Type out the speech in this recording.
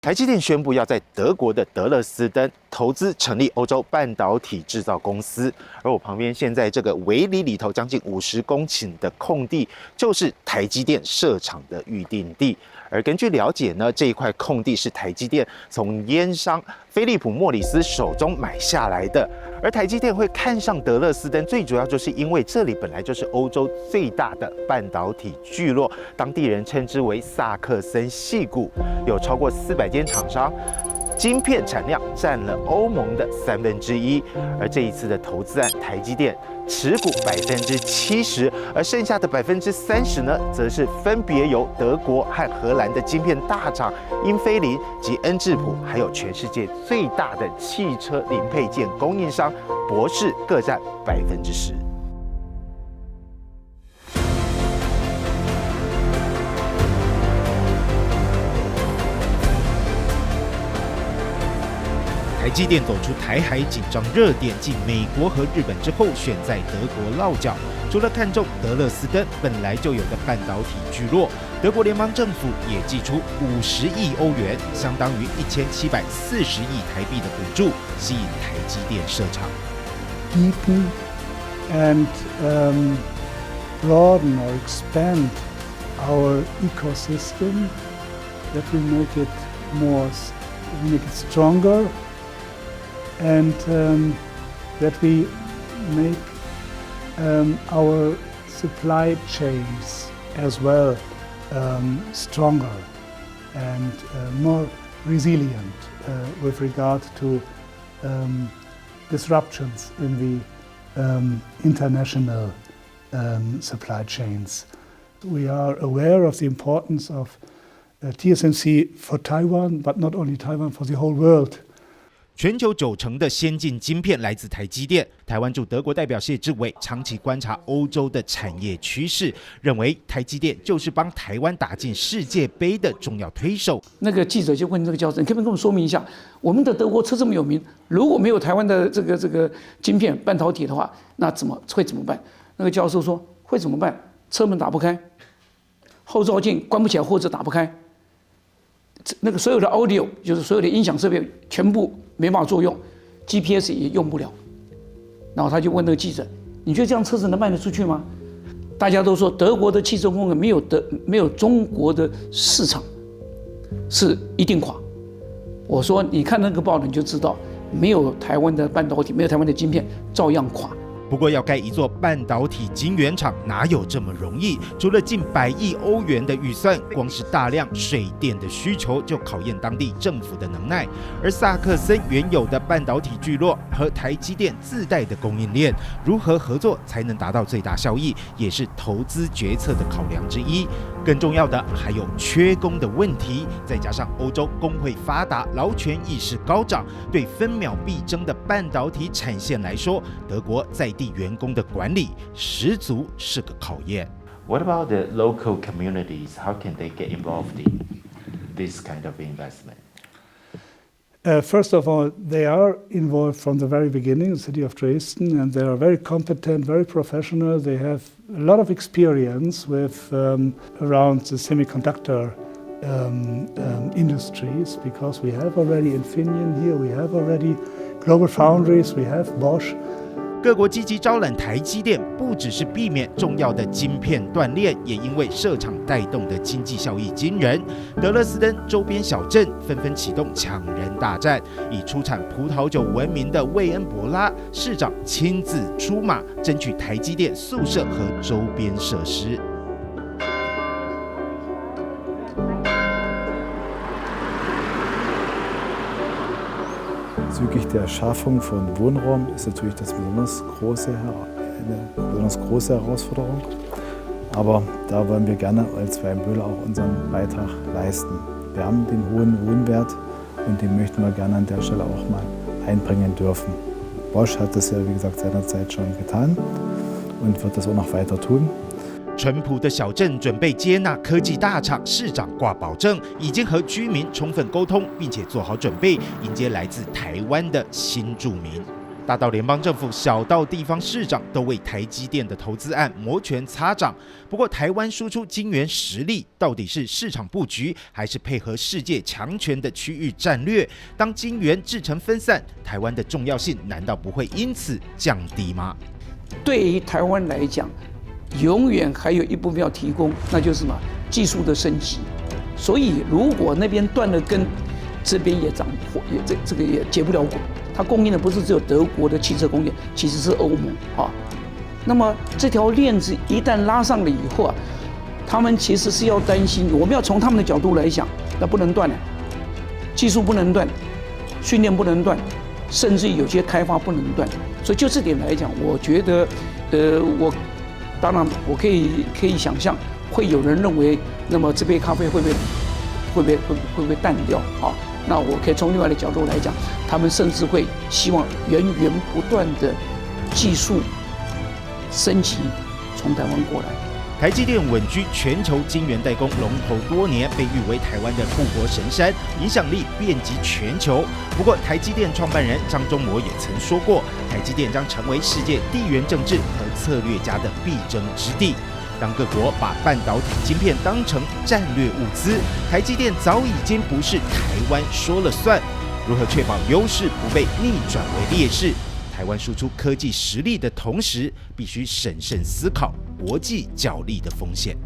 台积电宣布要在德国的德勒斯登投资成立欧洲半导体制造公司，而我旁边现在这个围里里头将近50公顷的空地，就是台积电设厂的预定地。而根据了解呢，这一块空地是台积电从烟商菲利普莫里斯手中买下来的。而台积电会看上德勒斯登，最主要就是因为这里本来就是欧洲最大的半导体聚落，当地人称之为萨克森矽谷，有超过400间厂商。晶片产量占了欧盟的1/3，而这一次的投资案，台积电持股70%，而剩下的30%呢，则是分别由德国和荷兰的晶片大厂英飞凌及恩智浦，还有全世界最大的汽车零配件供应商博世各占10%。台积电走出台海紧张热点，继美国和日本之后，选在德国落脚。除了看中德勒斯登本来就有的半导体聚落，德国联邦政府也寄出50亿欧元，相当于1740亿台币的补助，吸引台积电设厂。Deepen and broaden or expand our ecosystem, that we make it stronger. And that we make our supply chains as well stronger and more resilient with regard to disruptions in the international supply chains. We are aware of the importance of TSMC for Taiwan, but not only Taiwan, for the whole world. 全球90%的先进晶片来自台积电。台湾驻德国代表谢志伟长期观察欧洲的产业趋势，认为台积电就是帮台湾打进世界杯的重要推手。那个记者就问这个教授：“你可不可以跟我们说明一下，我们的德国车这么有名，如果没有台湾的这个晶片半导体的话，那会怎么办？”那个教授说：“会怎么办？车门打不开，后照镜关不起来或者打不开。”那个所有的 audio 就是所有的音响设备全部没办法作用 ，GPS 也用不了。然后他就问那个记者：“你觉得这样车子能卖得出去吗？”大家都说德国的汽车工业没有中国的市场，是一定垮。我说你看那个报道你就知道，没有台湾的半导体，没有台湾的晶片，照样垮。不过要盖一座半导体晶圆厂哪有这么容易？除了近100亿欧元的预算，光是大量水电的需求就考验当地政府的能耐。而萨克森原有的半导体聚落和台积电自带的供应链如何合作才能达到最大效益，也是投资决策的考量之一。更重要的还有缺工的问题，再加上欧洲工会发达，劳权意识高涨，对分秒必争的半导体产线来说，德国在地员工的管理十足是个考验。What about the local communities? How can they get involved in this kind of investment? First of all, they are involved from the very beginning, the city of Dresden, and they are very competent, very professional. They have a lot of experience with around the semiconductor industries, because we have already Infineon here, we have already Global Foundries, we have Bosch. 各国积极招揽台积电，不只是避免重要的晶片断裂，也因为设厂带动的经济效益惊人。德勒斯登周边小镇纷纷启动抢人大战，以出产葡萄酒闻名的魏恩博拉市长亲自出马，争取台积电宿舍和周边设施。Bezüglich der Schaffung von Wohnraum ist natürlich eine besonders große Herausforderung. Aber da wollen wir gerne als Weinböhler auch unseren Beitrag leisten. Wir haben den hohen Wohnwert und den möchten wir gerne an der Stelle auch mal einbringen dürfen. Bosch hat das ja, wie gesagt, seinerzeit schon getan und wird das auch noch weiter tun. 淳朴的小镇准备接纳科技大厂，市长挂保证，已经和居民充分沟通，并且做好准备，迎接来自台湾的新住民。大到联邦政府，小到地方市长，都为台积电的投资案摩拳擦掌。不过，台湾输出晶圆实力到底是市场布局，还是配合世界强权的区域战略？当晶圆制程分散，台湾的重要性难道不会因此降低吗？对于台湾来讲，永远还有一部分要提供，那就是什么技术的升级。所以，如果那边断了根，这边也这个也结不了果。它供应的不是只有德国的汽车工业，其实是欧盟啊。那么这条链子一旦拉上了以后啊，他们其实是要担心，我们要从他们的角度来想，那不能断了，技术不能断，训练不能断，甚至有些开发不能断。所以就这点来讲，我觉得，当然我可以想象，会有人认为，那么这杯咖啡会不会淡掉啊？那我可以从另外的角度来讲，他们甚至会希望源源不断的技术升级从台湾过来。台积电稳居全球晶圆代工龙头多年，被誉为台湾的护国神山，影响力遍及全球。不过，台积电创办人张忠谋也曾说过，台积电将成为世界地缘政治和策略家的必争之地。当各国把半导体晶片当成战略物资，台积电早已经不是台湾说了算。如何确保优势不被逆转为劣势？台湾输出科技实力的同时，必须审慎思考国际角力的风险。